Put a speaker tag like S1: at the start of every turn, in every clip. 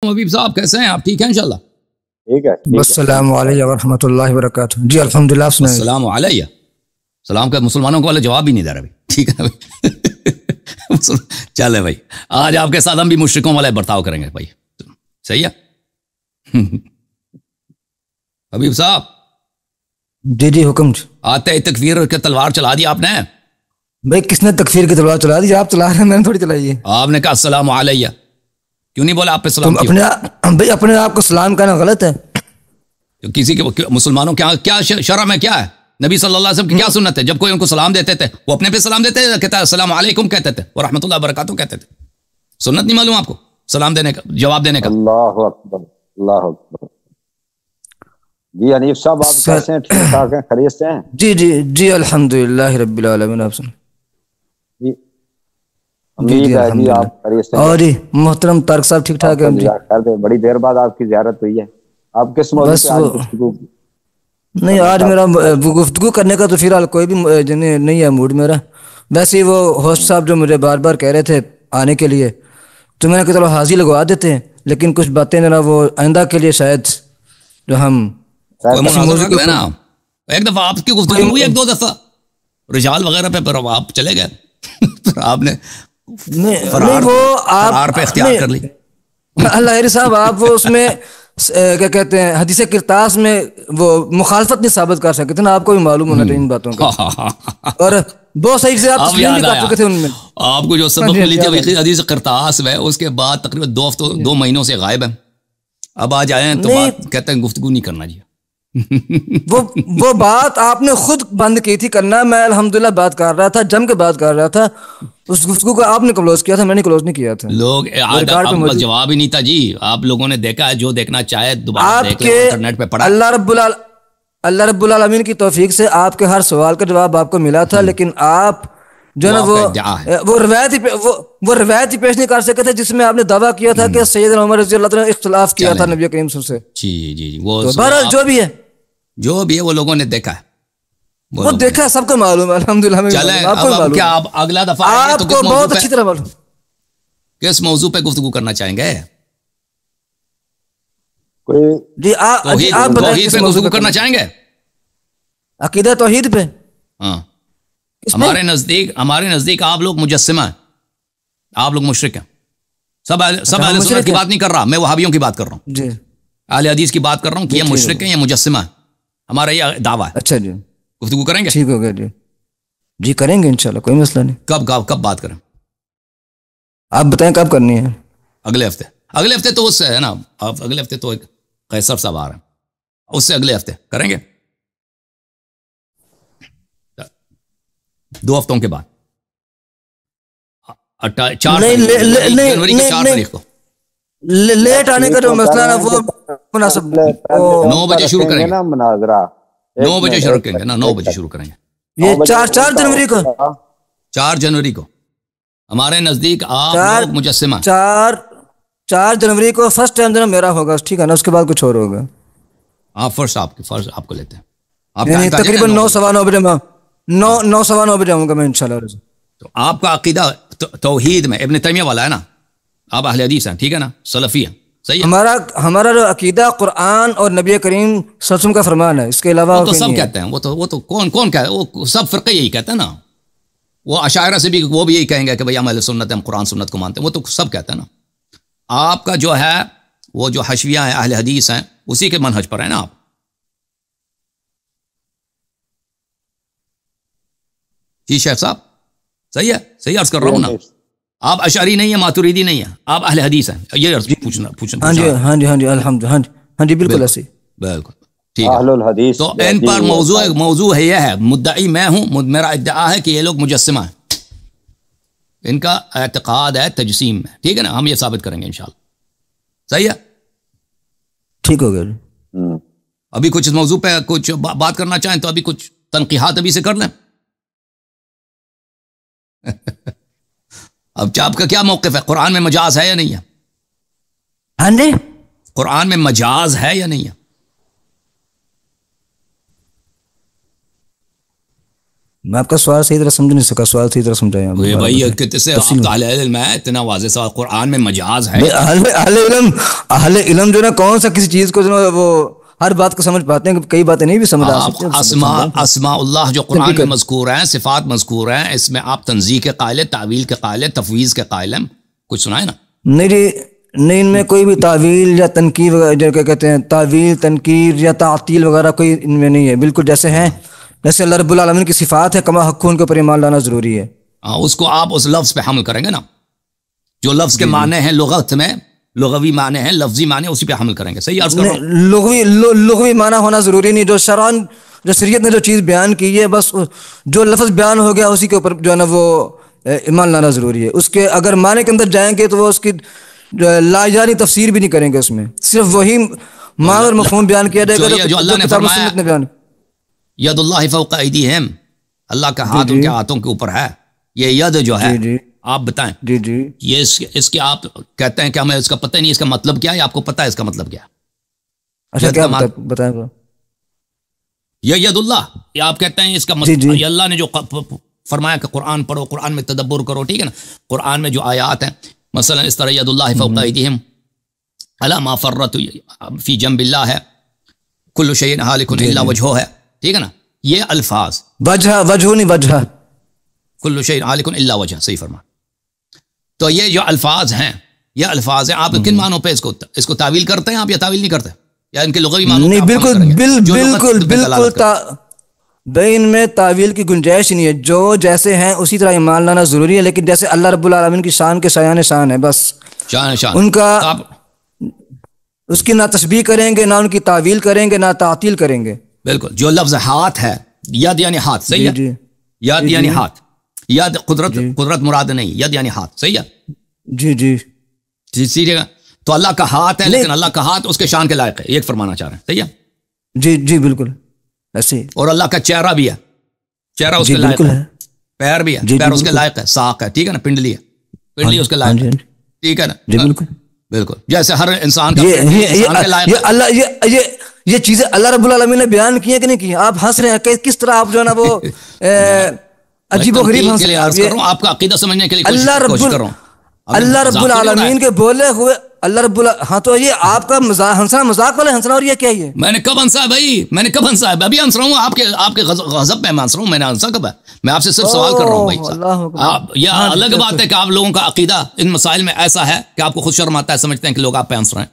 S1: حبیب صاحب کیسے ہیں آپ؟ ٹھیک ہیں انشاءاللہ؟
S2: ٹھیک ہے۔
S3: السلام علیکم ورحمۃ اللہ وبرکاتہ۔ جی الحمدللہ۔
S1: السلام علیہ سلام کا مسلمانوں کو والے جواب بھی نہیں دے رہا بھائی، ٹھیک ہے بھائی چلے بھائی، آج آپ کے ساتھ ہم بھی مشرکوں والے برتاؤ کریں گے بھائی، صحیح ہے؟ حبیب صاحب
S3: جی جی حکم۔
S1: آتے ہی تکفیر کے تلوار چلا دی آپ نے
S3: بھائی کس نے تکفیر کی تلوار چلا دی؟ آپ چلا رہے ہیں، میں نے تھوڑی چلائی ہے۔
S1: آپ نے کہا السلام علیہ، کیوں نہیں بولا آپ پہ سلام؟
S3: تم بھائی اپنے آپ کو سلام کہنا غلط ہے؟
S1: کسی کے مسلمانوں کیا شرع میں کیا ہے؟ نبی صلی اللہ علیہ وسلم کی کیا سنت ہے؟ جب کوئی ان کو سلام دیتے تھے وہ اپنے پہ سلام دیتے تھے، کہتا ہے السلام علیکم کہتے تھے اور رحمۃ اللہ وبرکاتہ کہتے تھے۔ سنت نہیں معلوم آپ کو سلام دینے کا، جواب دینے کا؟
S2: اللہ اکبر اللہ اکبر۔ جی حنیف صاحب آپ کیسے ہیں؟ ٹھیک ٹھاک ہیں؟ خیریت سے ہیں؟
S3: جی جی جی الحمدللہ رب العالمین۔ آپ سن
S2: جی امید ہے جی آپ خیریت سے ہیں۔
S3: اور جی محترم طارق صاحب ٹھیک ٹھاک ہے؟
S2: جی بڑی دیر بعد آپ کی زیارت ہوئی ہے۔ آپ کس موضوع پہ آج گفتگو؟
S3: نہیں آج میرا گفتگو کرنے کا تو فی الحال کوئی بھی نہیں ہے موڈ میرا، ویسے ہی وہ ہوسٹ صاحب جو مجھے بار بار کہہ رہے تھے آنے کے لیے تو میں نے کہا چلو حاضری لگوا دیتے ہیں، لیکن کچھ باتیں ذرا وہ آئندہ کے لیے شاید جو ہم
S1: ایک دفعہ آپ کی گفتگو ہوئی، ایک دو دفعہ رجال وغیرہ پہ، پھر آپ چلے گئے، پھر آپ نے فرار پہ اختیار کر لی۔
S3: اللہ صاحب آپ وہ اس میں کیا کہتے ہیں حدیث کرتاس میں وہ مخالفت نہیں ثابت کر سکتے تھے نا، آپ کو بھی معلوم ہونا چاہیے ان باتوں کا، اور بہت صحیح سے آپ تسلیم بھی کر چکے تھے ان میں۔
S1: آپ کو جو سبق ملی تھی حدیث کرتاس میں، اس کے بعد تقریباً 2 مہینوں سے غائب ہیں، اب آج آئے ہیں تو کہتے ہیں گفتگو نہیں کرنا جی۔
S3: وہ بات آپ نے خود بند کی تھی کرنا، میں الحمدللہ بات کر رہا تھا، جم کے بات کر رہا تھا، اس گفتگو کو آپ نے کلوز کیا تھا، میں نے کلوز نہیں کیا تھا۔
S1: لوگ جواب ہی نہیں تھا جی، آپ لوگوں نے دیکھا ہے، جو دیکھنا چاہے دوبارہ دیکھ لیں، انٹرنیٹ پہ پڑھا۔
S3: اللہ رب العالمین کی توفیق سے آپ کے ہر سوال کا جواب آپ کو ملا تھا، لیکن آپ جو نا وہ روایت ہی پیش نہیں کر سکے تھے جس میں آپ نے دعویٰ کیا تھا کہ سیدنا عمر رضی اللہ عنہ نے اختلاف کیا تھا نبی کریم صلی اللہ علیہ وسلم سے۔
S1: جی جی جی، وہ
S3: بہرحال جو بھی ہے
S1: وہ لوگوں نے دیکھا ہے،
S3: وہ دیکھا ہے، سب کو معلوم ہے الحمدللہ۔
S1: چلیں اب کیا آپ اگلا دفعہ
S3: آپ کو بہت اچھی طرح معلوم،
S1: کس موضوع پہ گفتگو کرنا چاہیں گے؟
S3: جی آپ
S1: توحید پہ گفتگو کرنا چاہیں گے؟
S3: عقیدہ توحید پہ؟
S1: ہاں، ہمارے نزدیک آپ لوگ مجسمہ ہیں، آپ لوگ مشرک ہیں۔ سب اہل سنت کی بات نہیں کر رہا میں، وہابیوں کی بات کر رہا ہوں،
S3: جی
S1: اہل حدیث کی بات کر رہا ہوں کہ یہ مشرک ہیں، یہ مجسمہ ہے، ہمارا یہ دعویٰ ہے۔
S3: اچھا جی،
S1: گفتگو کریں گے؟
S3: ٹھیک ہو گیا جی کریں گے انشاءاللہ، کوئی مسئلہ نہیں۔
S1: کب بات کریں؟
S3: آپ بتائیں کب کرنی ہے؟
S1: اگلے ہفتے تو اس سے ہے نا، اگلے ہفتے تو ایک قیصر صاحب آ رہے ہیں، اس سے اگلے ہفتے کریں گے، 2 ہفتوں کے بعد، 4 جنوری کی 4 تاریخ کو۔
S3: لیٹ آنے کا جو مسئلہ ہے وہ مناسب
S1: 9 بجے شروع کریں گے، 9 بجے شروع کریں گے نا، 9 بجے شروع کریں گے۔
S3: یہ 4 جنوری کو،
S1: 4 جنوری کو ہمارے نزدیک آپ لوگ مجسمہ
S3: 4 جنوری کو فرسٹ ٹائم جو میرا ہوگا، ٹھیک ہے نا، اس کے بعد کچھ اور ہوگا۔
S1: آپ فرسٹ آپ کو لیتے ہیں،
S3: یعنی تقریباً 9:15 بجے 9:15 بجے آؤں گا میں انشاءاللہ۔
S1: تو آپ کا عقیدہ توحید میں ابن تیمیہ والا ہے نا، آپ اہل حدیث ہیں، ٹھیک ہے نا، سلفی ہیں، صحیح ہے؟
S3: ہمارا جو عقیدہ قرآن اور نبی کریم صلی اللہ علیہ وسلم کا فرمان ہے، اس کے علاوہ
S1: تو سب کہتے ہیں، وہ تو کون کہتے ہیں، وہ سب فرقے یہی کہتے ہیں نا، وہ اشاعرہ سے بھی وہ بھی یہی کہیں گے کہ بھئی ہم اہل سنت ہیں، ہم قرآن سنت کو مانتے ہیں، وہ تو سب کہتے ہیں نا۔ آپ کا جو ہے وہ جو حشویہ ہیں، اہل حدیث ہیں، اسی کے منہج پر ہیں نا آپ۔ جی شیخ صاحب صحیح ہے، صحیح عرض کر رہا ہوں نا، آپ اشعری نہیں ہیں، ماتوریدی نہیں ہیں، آپ اہل حدیث ہیں، یہ پوچھنا۔
S3: ہاں جی الحمدللہ، ہاں جی بالکل ایسے،
S1: بالکل ٹھیک ہے۔ تو ان پر موضوع ہے، یہ ہے، مدعی میں ہوں، میرا ادعا ہے کہ یہ لوگ مجسمہ ہیں، ان کا اعتقاد ہے تجسیم میں، ٹھیک ہے نا، ہم یہ ثابت کریں گے انشاءاللہ، صحیح ہے؟
S3: ٹھیک ہو گیا۔
S1: ابھی کچھ اس موضوع پہ کچھ بات کرنا چاہیں تو ابھی کچھ تنقیحات ابھی سے کر لیں۔ اب آپ کا کیا موقف ہے؟ قرآن میں مجاز ہے یا نہیں ہے؟
S3: ہاں جی،
S1: قرآن میں مجاز ہے یا نہیں ہے؟
S3: میں آپ کا سوال صحیح طرح سمجھ نہیں سکا. سوال صحیح طرح سمجھایا
S1: بھائی کتنے آپ کا اہل علم ہے, اتنا واضح سوال. قرآن میں مجاز ہے.
S3: اہل علم جو نا کون سا کسی چیز کو جو وہ ہر بات کو سمجھ پاتے ہیں, کئی باتیں نہیں بھی سمجھ آ سکتے.
S1: اسماء اللہ جو قرآن میں مذکور ہیں, صفات مذکور ہیں, اس میں آپ تنزیہ کے قائل, تعویل کے قائل, تفویض کے قائل ہیں, کچھ سنائے نا.
S3: نہیں ان میں کوئی بھی تعویل یا تنقیر جو کیا کہتے ہیں, تعویل تنقیر یا تعطیل وغیرہ کوئی ان میں نہیں ہے. بالکل جیسے ہیں, جیسے اللہ رب العالمین کی صفات ہے, کما حق ان کے اوپر ایمان لانا ضروری ہے.
S1: اس کو آپ اس لفظ پہ حمل کریں گے نا, جو لفظ کے معنی ہیں لغت میں, لغوی معنی ہیں, لفظی معنی, اسی پہ حمل کریں گے. صحیح عرض کر رہا ہوں.
S3: لغوی معنی ہونا ضروری نہیں. جو شرعن جو شریعت نے جو چیز بیان کی ہے, بس جو لفظ بیان ہو گیا اسی کے اوپر جو ہے نا وہ ایمان لانا ضروری ہے. اس کے اگر معنی کے اندر جائیں گے تو وہ اس کی لاجانی تفسیر بھی نہیں کریں گے. اس میں صرف وہی معنی اور مفہوم بیان کیا جائے گا
S1: جو اللہ نے فرمایا ید اللہ فوق ایدیہم, اللہ کا ہاتھ ان کے ہاتھوں کے اوپر ہے. یہ ید جو ہے آپ بتائیں, یہ اس کے آپ کہتے ہیں کہ ہمیں اس کا پتہ نہیں اس کا مطلب کیا ہے, آپ کو پتہ ہے اس کا مطلب کیا ہے؟
S3: اچھا کیا بتائیں.
S1: یہ ید اللہ, یہ آپ کہتے ہیں اس کا مطلب, یہ اللہ نے جو فرمایا کہ قرآن پڑھو, قرآن میں تدبر کرو, ٹھیک ہے نا. قرآن میں جو آیات ہیں مثلا اس طرح ید اللہ فوق ایدیہم الا ما فرط فی جنب اللہ ہے, کل شیء ہالک الا وجہہ ہے, ٹھیک ہے نا. یہ الفاظ
S3: وجہ نہیں وجہ,
S1: کل شیء ہالک الا وجہ, صحیح فرما. تو یہ جو الفاظ ہیں, یہ الفاظ ہیں, آپ کن معنوں پہ اس کو تعویل کرتے ہیں آپ, یا تعویل نہیں کرتے, یا ان کے لغوی معنوں
S3: نہیں؟ بالکل ان میں تعویل کی گنجائش نہیں ہے. جو جیسے ہیں اسی طرح ایمان لانا ضروری ہے, لیکن جیسے اللہ رب العالمین کی شان کے شایان شان ہے, بس
S1: شان
S3: ان کا اس کی نہ تشبیہ کریں گے, نہ ان کی تعویل کریں گے, نہ تعطیل کریں گے.
S1: بالکل. جو لفظ ہاتھ ہے, ید یعنی ہاتھ, صحیح ہے, ید یعنی ہاتھ, ید قدرت مراد نہیں, ید یعنی ہاتھ, صحیح ہے. جی سیدھے گا. تو اللہ کا ہاتھ ہے, لیکن اللہ کا ہاتھ اس کے شان کے لائق ہے, یہ فرمانا چاہ رہے ہیں, صحیح ہے.
S3: جی بالکل ایسے.
S1: اور اللہ کا چہرہ بھی ہے, چہرہ اس کے لائق ہے. پیر بھی ہے, پیر اس کے لائق ہے. ساق ہے, ٹھیک ہے نا. پنڈلی ہے, پنڈلی اس کے لائق ہے, ٹھیک ہے نا. بالکل جیسے ہر انسان کا
S3: یہ چیزیں اللہ رب العالمین نے بیان کی ہیں کہ نہیں کی. آپ ہنس رہے ہیں, کس طرح آپ جو ہے نا وہ عجیب و غریب ہنس رہے ہیں.
S1: آپ کا عقیدہ سمجھنے کے لیے کوشش کر رہا ہوں.
S3: اللہ رب العالمین کے بولے ہوئے اللہ رب ہاں, تو یہ آپ کا ہنسنا مذاق والا ہنسنا, اور یہ کیا ہے؟
S1: میں نے کب ہنسا ہے بھائی, میں نے کب ہنسا ہے؟ ابھی ہنس رہا ہوں آپ کے غضب میں ہنس رہا ہوں. میں نے ہنسا کب ہے؟ میں آپ سے صرف سوال کر رہا ہوں بھائی. یہ الگ بات ہے کہ آپ لوگوں کا عقیدہ ان مسائل میں ایسا ہے کہ آپ کو خود شرم آتا ہے, سمجھتے ہیں کہ لوگ آپ پہ ہنس رہے ہیں.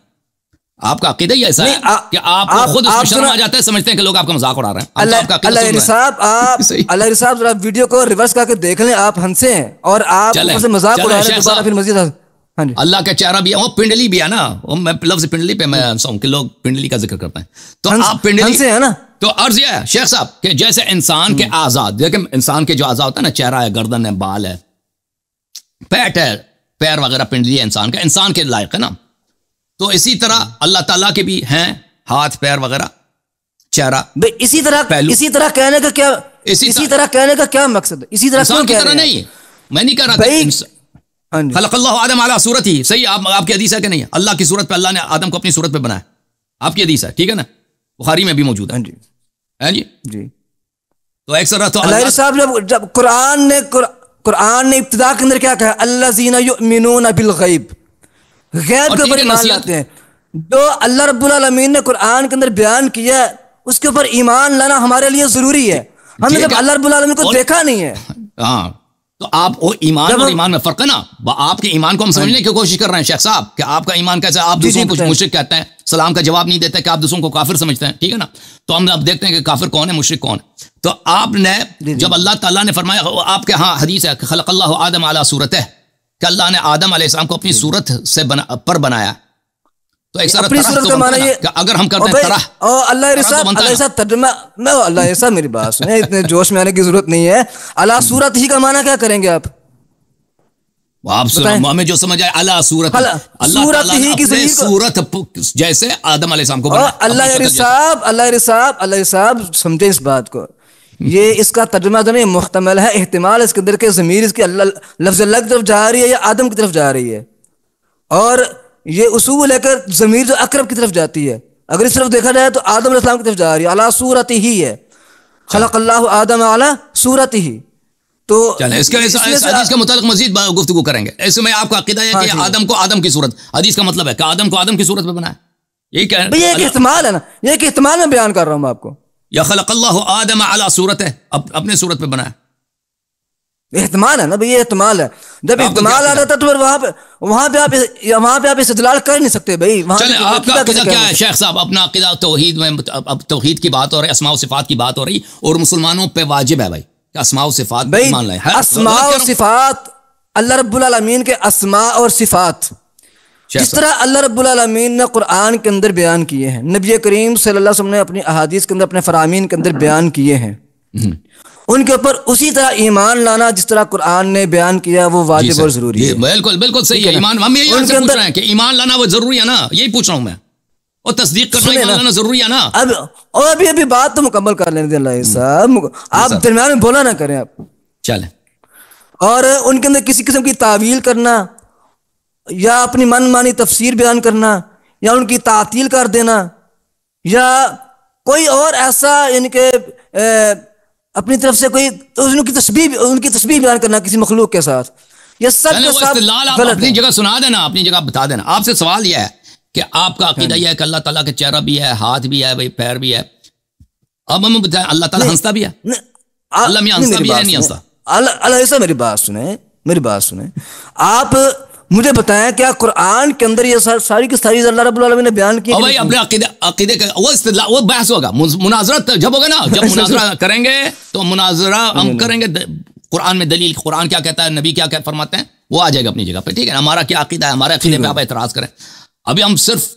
S1: آپ کا عقیدہ ہی ایسا ہے کہ آپ کو خود اس میں شرم آ جاتا ہے, سمجھتے ہیں کہ لوگ آپ کا مذاق اڑا رہے ہیں.
S3: اللہ صاحب ذرا ویڈیو کو ریورس کر کے دیکھ لیں, آپ ہنسے ہیں اور آپ مذاق اڑا رہے ہیں دوبارہ پھر مزید.
S1: اللہ کا چہرہ بھی ہے, وہ پنڈلی بھی ہے نا. میں لفظ پنڈلی پہ میں ہوں کہ لوگ پنڈلی کا ذکر کرتے ہیں, تو آپ پنڈلی سے ہے نا. تو عرض یہ ہے شیخ صاحب کہ جیسے انسان کے آزاد, دیکھیں انسان کے جو آزاد ہوتا ہے نا, چہرہ ہے, گردن ہے, بال ہے, پیٹ ہے, پیر وغیرہ, پنڈلی ہے انسان کا, انسان کے لائق ہے نا. تو اسی طرح اللہ تعالیٰ کے بھی ہیں ہاتھ, پیر وغیرہ, چہرہ.
S3: اسی طرح کہنے کا کیا, اسی طرح کہنے کا کیا مقصد ہے؟ اسی طرح
S1: نہیں, میں نہیں کہہ رہا. خلق اللہ آدم علی صورت ہی, صحیح. آپ کی حدیث ہے کہ نہیں؟ اللہ کی صورت پہ اللہ نے آدم کو اپنی صورت پہ بنایا, آپ کی حدیث ہے, ٹھیک ہے نا, بخاری میں بھی موجود ہے. جی تو ایک طرح تو
S3: اللہ صاحب جب قرآن نے ابتدا کے اندر کیا کہا, الذین یؤمنون بالغیب, غیب کے اوپر ایمان لاتے ہیں. جو اللہ رب العالمین نے قرآن کے اندر بیان کیا اس کے اوپر ایمان لانا ہمارے لیے ضروری ہے. ہم نے جب اللہ رب العالمین کو دیکھا نہیں ہے,
S1: ہاں, تو آپ وہ ایمان اور ایمان میں فرق ہے نا. آپ کے ایمان کو ہم سمجھنے کی کوشش کر رہے ہیں شیخ صاحب کہ آپ کا ایمان کیسے. آپ دوسروں کو مشرک کہتے ہیں, سلام کا جواب نہیں دیتے, کہ آپ دوسروں کو کافر سمجھتے ہیں, ٹھیک ہے نا. تو ہم اب دیکھتے ہیں کہ کافر کون ہے, مشرک کون ہے. تو آپ نے جب اللہ تعالیٰ نے فرمایا, آپ کے ہاں حدیث ہے کہ خلق اللہ آدم علی صورتہ, کہ اللہ نے آدم علیہ السلام کو اپنی صورت سے پر بنایا. تو ایک اپنی صورت کا معنی یہ اگر ہم کرتے ہیں طرح,
S3: اللہ صاحب ترجمہ میں, اللہ صاحب میری بات سنیں, اتنے جوش میں آنے کی ضرورت نہیں ہے. اللہ صورت ہی کا معنی کیا کریں گے آپ
S1: ہمیں جو سمجھ آئے, اللہ صورت,
S3: صورت ہی کی
S1: صورت جیسے آدم علیہ السلام کو
S3: اللہ صاحب سمجھے اس بات کو. یہ اس کا ترجمہ تو نہیں, محتمل ہے, احتمال اس کے اندر کے ضمیر اس کی لفظ اللہ کی طرف جا رہی ہے یا آدم کی طرف جا رہی ہے, اور یہ اصول ہے کہ ضمیر جو اقرب کی طرف جاتی ہے. اگر اس طرف دیکھا جائے تو آدم علیہ السلام کی طرف جا رہی ہے, اللہ صورت ہی ہے. خلق اللہ آدم علی صورتہ. تو
S1: چلیں اس حدیث کے متعلق مزید گفتگو کریں گے. اس میں آپ کا عقیدہ ہے کہ آدم کو آدم کی صورت، حدیث کا مطلب ہے کہ آدم کو آدم کی صورت میں بنایا، یہی کہہ رہے ہیں.
S3: یہ ایک احتمال ہے نا، یہ ایک احتمال میں بیان کر رہا ہوں آپ کو.
S1: یا خلق اللہ آدم علی صورت ہے، اپنے صورت پہ بنایا.
S3: احتمال ہے نا بھئی، یہ احتمال ہے. جب احتمال آ رہا تھا تو پھر وہاں پہ آپ استدلال کر نہیں سکتے بھائی.
S1: چلیں آپ کا عقیدہ کیا ہے شیخ صاحب؟ اپنا عقیدہ توحید میں، اب توحید کی بات ہو رہی، اسماء و صفات کی بات ہو رہی، اور مسلمانوں پہ واجب ہے بھائی کہ اسماء و صفات مان لیں.
S3: اسماء و صفات اللہ رب العالمین کے اسماء اور صفات جس طرح اللہ رب العالمین نے قرآن کے اندر بیان کیے ہیں، نبی کریم صلی اللہ علیہ وسلم نے اپنی احادیث کے اندر، اپنے فرامین کے اندر بیان کیے ہیں، ان کے اوپر اسی طرح ایمان لانا جس طرح قرآن نے بیان کیا وہ واجب اور ضروری ہے.
S1: بالکل بالکل صحیح ہے. ایمان ہم یہی آپ سے پوچھ رہے ہیں کہ ایمان لانا وہ ضروری ہے نا، یہی پوچھ رہا ہوں میں. اور تصدیق کرنا ایمان لانا ضروری ہے نا.
S3: اور ابھی بات تو مکمل کر لینے دیں اللہ صاحب، آپ درمیان میں بولا نہ کریں آپ.
S1: چلیں.
S3: اور ان کے اندر کسی قسم کی تعویل کرنا یا اپنی من مانی تفسیر بیان کرنا یا ان کی تعطیل کر دینا یا کوئی اور ایسا یعنی کہ اپنی طرف سے کوئی ان کی تشبیہ بیان کرنا کسی مخلوق کے ساتھ، یہ سب کے ساتھ
S1: غلط. اپنی جگہ سنا دینا، اپنی جگہ بتا دینا. آپ سے سوال یہ ہے کہ آپ کا عقیدہ یہ ہے کہ اللہ تعالیٰ کے چہرہ بھی ہے، ہاتھ بھی ہے، بھائی پیر بھی ہے. اب ہم بتائیں اللہ تعالیٰ ہنستا بھی ہے؟ اللہ میں ہنستا بھی ہے نہیں ہنستا؟
S3: اللہ ایسا میری بات سنیں. آپ مجھے بتائیں کیا قرآن کے اندر یہ ساری کی ساری اللہ رب العالمین نے بیان کی؟
S1: بھائی اپنے عقیدے کا وہ بحث ہوگا، مناظرہ جب ہوگا نا، جب مناظرہ کریں گے تو مناظرہ ہم کریں گے قرآن میں دلیل، قرآن کیا کہتا ہے، نبی کیا فرماتے ہیں، وہ آ جائے گا اپنی جگہ پہ. ٹھیک ہے نا؟ ہمارا کیا عقیدہ ہے، ہمارے عقیدے پہ آپ اعتراض کریں. ابھی ہم صرف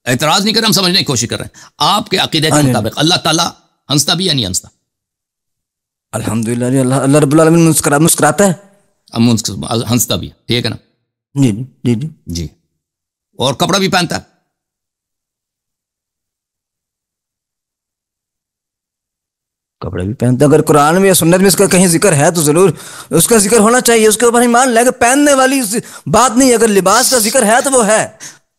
S1: اعتراض نہیں کر رہے، ہم سمجھنے کی کوشش کر رہے ہیں. آپ کے عقیدے کے مطابق اللہ تعالیٰ ہنستا بھی یا نہیں ہنستا؟
S3: الحمدللہ اللہ رب العالمین مسکراتا ہے،
S1: ہنستا بھی ہے. ٹھیک ہے نا؟
S3: جی جی جی
S1: جی. اور کپڑا بھی پہنتا ہے؟
S3: کپڑے بھی پہنتا ہے. اگر قرآن میں یا سنت میں اس کا کہیں ذکر ہے تو ضرور اس کا ذکر ہونا چاہیے، اس کے اوپر ہی مان لیں کہ پہننے والی بات نہیں. اگر لباس کا ذکر ہے تو وہ ہے.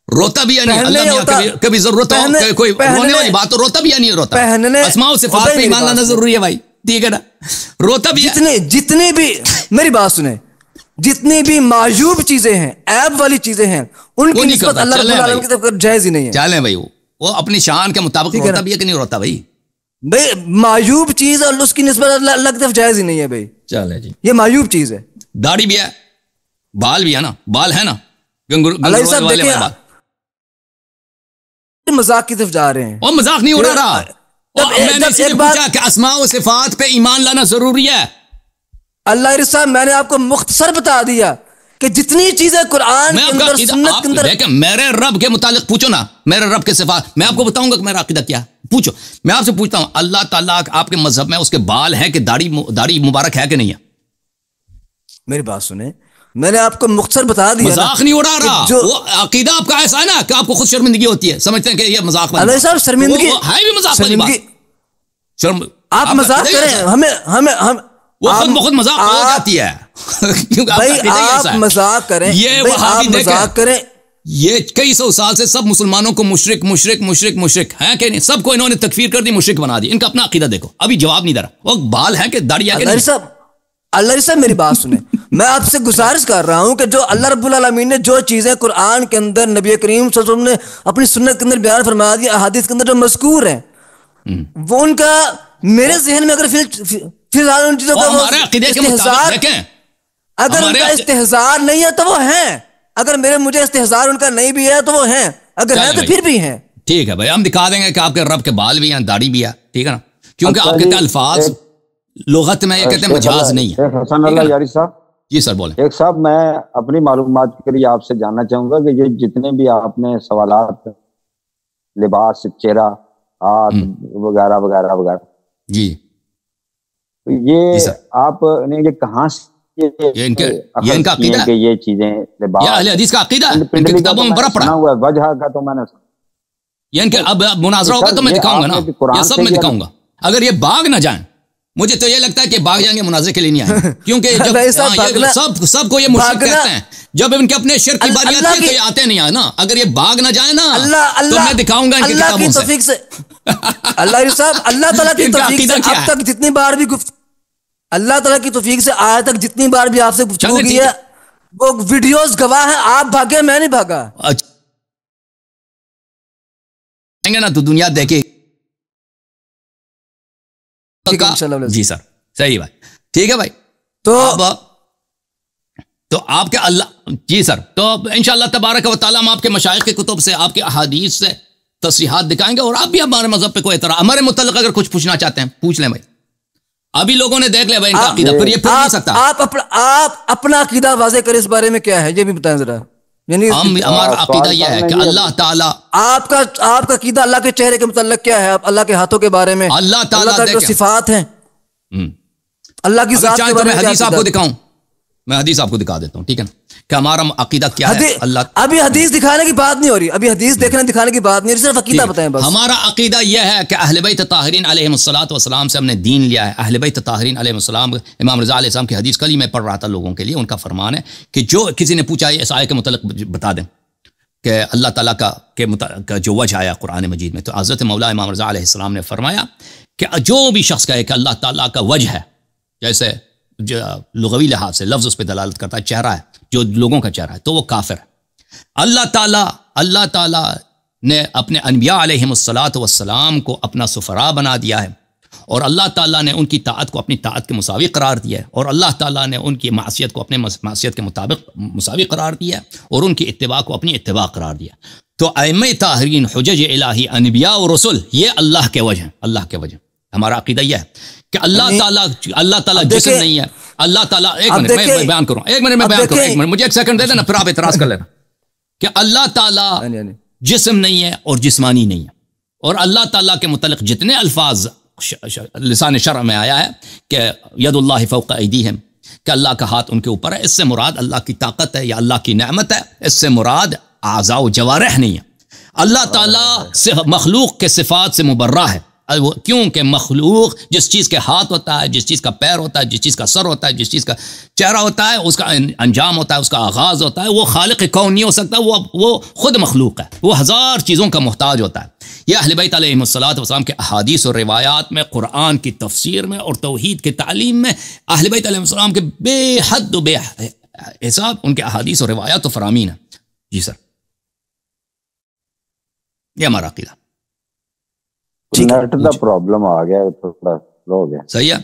S1: روتا بھی یا نہیں اللہ؟ کبھی ضرورت ہو کوئی رونے والی بات تو روتا بھی یا نہیں روتا؟ اسماء و صفات پہ ایمان لانا ضروری ہے بھائی. ٹھیک ہے نا؟ روتا بھی.
S3: جتنی بھی میری بات سنیں، جتنی بھی معیوب چیزیں ہیں، عیب والی چیزیں ہیں، ان کی نسبت اللہ رب العالمین کی طرف جائز ہی نہیں ہے.
S1: چلیں بھائی، وہ اپنی شان کے مطابق روتا بھی ہے کہ نہیں روتا بھائی؟
S3: معیوب چیز اور اس کی نسبت اللہ کی طرف جائز ہی نہیں ہے بھائی.
S1: چلے جی،
S3: یہ معیوب چیز ہے.
S1: داڑھی بھی ہے، بال بھی ہے نا، بال ہے نا،
S3: اللہ صاحب دیکھیں مذاق کی طرف جا رہے ہیں.
S1: اور مذاق نہیں ہو رہا. میں نے اس لیے پوچھا کہ اسماء و صفات پہ ایمان لانا ضروری ہے.
S3: اللہ صاحب میں نے آپ کو مختصر بتا دیا کہ جتنی چیزیں قرآن کے اندر، سنت کے اندر،
S1: دیکھیں میرے رب کے متعلق پوچھو نا، میرے رب کے صفات میں آپ کو بتاؤں گا کہ میرا عقیدہ کیا. پوچھو، میں آپ سے پوچھتا ہوں اللہ تعالیٰ آپ کے مذہب میں اس کے بال ہیں کہ داڑھی مبارک ہے کہ نہیں ہے؟
S3: میری بات سنیں، میں نے آپ کو مختصر بتا دیا.
S1: مذاق نہیں اڑا رہا. وہ عقیدہ آپ کا ایسا ہے نا کہ آپ کو خود شرمندگی ہوتی ہے، سمجھتے ہیں کہ یہ مذاق
S3: اللہ صاحب شرمندگی
S1: ہے بھی مذاق والی بات.
S3: آپ مذاق کریں، ہمیں
S1: وہ خود بخود مذاق ہو جاتی ہے.
S3: بھائی آپ مذاق کریں،
S1: یہ
S3: مذاق کریں.
S1: یہ کئی سو سال سے سب مسلمانوں کو مشرک مشرک مشرک مشرک ہے کہ نہیں؟ سب کو انہوں نے تکفیر کر دی، مشرک بنا دی. ان کا اپنا عقیدہ دیکھو، ابھی جواب نہیں دے رہا. وہ بال ہے کہ داڑھی ہے کہ نہیں؟
S3: اللہ صاحب میری بات سنیں، میں آپ سے گزارش کر رہا ہوں کہ جو اللہ رب العالمین نے جو چیزیں قرآن کے اندر، نبی کریم صلی اللہ علیہ وسلم نے اپنی سنت کے اندر بیان فرما دی، احادیث کے اندر جو مذکور ہیں، وہ ان کا میرے ذہن میں اگر فی الحال ان چیزوں کا اگر ان کا استحزار نہیں ہے تو وہ ہیں. اگر مجھے استحزار ان کا نہیں بھی ہے تو وہ ہیں، اگر ہے تو پھر بھی ہیں.
S1: ٹھیک ہے بھائی، ہم دکھا دیں گے کہ آپ کے رب کے بال بھی ہیں، داڑھی بھی ہے. ٹھیک ہے نا؟ کیونکہ آپ کہتے ہیں الفاظ لغت میں یہ کہتے ہیں مجاز نہیں ہے.
S2: حسن اللہ یاری صاحب.
S1: جی سر بولیں.
S2: ایک صاحب میں اپنی معلومات کے لیے آپ سے جاننا چاہوں گا کہ یہ جتنے بھی آپ نے سوالات، لباس، چہرہ، ہاتھ وغیرہ وغیرہ وغیرہ،
S1: جی
S2: یہ آپ نے یہ کہاں سے
S1: یہ ان کا عقیدہ ہے
S2: کہ یہ چیزیں لباس،
S1: یہ اہل حدیث کا عقیدہ ہے، ان کی کتابوں میں بڑا پڑا
S2: ہوا ہے. وجہ کا تو میں نے
S1: یہ ان کے اب مناظرہ ہوگا تو میں دکھاؤں گا نا، یہ سب میں دکھاؤں گا. اگر یہ باغ نہ جائیں، مجھے تو یہ لگتا ہے کہ باغ جائیں گے مناظرے کے لیے نہیں آئیں، کیونکہ جب سب کو یہ مشرک کہتے ہیں، جب ان کے اپنے شرک کی باری آتی ہے تو یہ آتے نہیں آئے نا. اگر یہ باغ نہ جائیں نا تو میں دکھاؤں گا ان کی کتابوں سے.
S3: اللہ صاحب اللہ تعالیٰ کی توفیق سے اب تک جتنی بار بھی اللہ تعالیٰ کی توفیق سے آج تک جتنی بار بھی آپ سے گفتگو کی ہے وہ ویڈیوز گواہ ہیں. آپ بھاگے میں نہیں بھاگا.
S1: نا تو دنیا دیکھے. جی سر صحیح بھائی, ٹھیک ہے بھائی. تو آپ کے اللہ جی سر, تو انشاءاللہ تبارک و تعالیٰ ہم آپ کے مشائخ کے کتب سے آپ کے احادیث سے تصریحات دکھائیں گے, اور آپ بھی ہمارے مذہب پہ کوئی اعتراض ہمارے متعلق اگر کچھ پوچھنا چاہتے ہیں پوچھ لیں بھائی. ابھی لوگوں نے دیکھ لیا بھائی ان کا عقیدہ, پھر یہ پھر نہیں سکتا.
S3: آپ اپنا عقیدہ واضح کریں اس بارے میں کیا ہے یہ بھی بتائیں ذرا. یعنی
S1: ہمارا عقیدہ یہ ہے کہ اللہ تعالیٰ
S3: آپ کا عقیدہ اللہ کے چہرے کے متعلق کیا ہے, اللہ کے ہاتھوں کے بارے میں,
S1: اللہ تعالیٰ
S3: جو صفات ہیں اللہ کی ذات کے بارے میں.
S1: حدیث آپ کو دکھاؤں, میں حدیث آپ کو دکھا دیتا ہوں, ٹھیک ہے نا, کہ ہمارا عقیدہ کیا ہے. اللہ
S3: ابھی حدیث دکھانے کی بات نہیں ہو رہی, ابھی حدیث دیکھنے دکھانے کی بات نہیں, صرف عقیدہ بتائیں بس.
S1: ہمارا عقیدہ یہ ہے کہ اہل بیت طاہرین علیہم الصلوۃ والسلام سے ہم نے دین لیا ہے. اہل بیت طاہرین علیہم السلام, امام رضا علیہ السلام کی حدیث کل ہی میں پڑھ رہا تھا لوگوں کے لیے, ان کا فرمان ہے کہ جو کسی نے پوچھا اس آیت کے متعلق بتا دیں کہ اللہ تعالیٰ کا جو وجہ آیا قرآن مجید میں, تو حضرت مولا امام رضا علیہ السلام نے فرمایا کہ جو بھی شخص کہے کہ اللہ تعالیٰ کا وجہ ہے, جیسے لغوی لحاظ سے لفظ اس پہ دلالت کرتا ہے, چہرہ ہے, جو لوگوں کا چہرہ ہے, تو وہ کافر ہے. اللہ تعالیٰ نے اپنے انبیاء علیہم الصلوۃ والسلام کو اپنا سفراء بنا دیا ہے, اور اللہ تعالیٰ نے ان کی طاعت کو اپنی طاعت کے مساوی قرار دیا ہے, اور اللہ تعالیٰ نے ان کی معصیت کو اپنے معصیت کے مطابق مساوی قرار دیا ہے, اور ان کی اتباع کو اپنی اتباع قرار دیا. تو ائمہ طاہرین, حجج الہی, انبیاء و رسل, یہ اللہ کے وجہ ہیں, اللہ کے وجہ. ہمارا عقیدہ یہ ہے کہ اللہ تعالیٰ جسم نہیں ہے. اللہ تعالیٰ ایک منٹ میں بیان کروں, مجھے ایک سیکنڈ دے دینا, پھر آپ اعتراض کر لینا. کہ اللہ تعالیٰ جسم نہیں ہے اور جسمانی نہیں ہے, اور اللہ تعالیٰ کے متعلق جتنے الفاظ لسان شرع میں آیا ہے کہ ید اللہ فوق ایدیہم, کہ اللہ کا ہاتھ ان کے اوپر ہے, اس سے مراد اللہ کی طاقت ہے یا اللہ کی نعمت ہے, اس سے مراد اعضاء و جوارح نہیں ہے. اللہ تعالیٰ مخلوق کے صفات سے مبرہ ہے, کیونکہ مخلوق جس چیز کے ہاتھ ہوتا ہے, جس چیز کا پیر ہوتا ہے, جس چیز کا سر ہوتا ہے, جس چیز کا چہرہ ہوتا ہے, اس کا انجام ہوتا ہے, اس کا آغاز ہوتا ہے, وہ خالق کون نہیں ہو سکتا, وہ خود مخلوق ہے, وہ ہزار چیزوں کا محتاج ہوتا ہے. یہ اہل بیت علیہم الصلوۃ والسلام کے احادیث اور روایات میں, قرآن کی تفسیر میں اور توحید کی تعلیم میں اہل بیت علیہم السلام کے بے حد و بے حساب ان کے احادیث اور روایات و فرامین ہیں. جی سر, یہ ہمارا عقیدہ.
S2: نیٹ دا پرابلم آ گیا, تھوڑا سلو ہو گیا.
S1: صحیح ہے.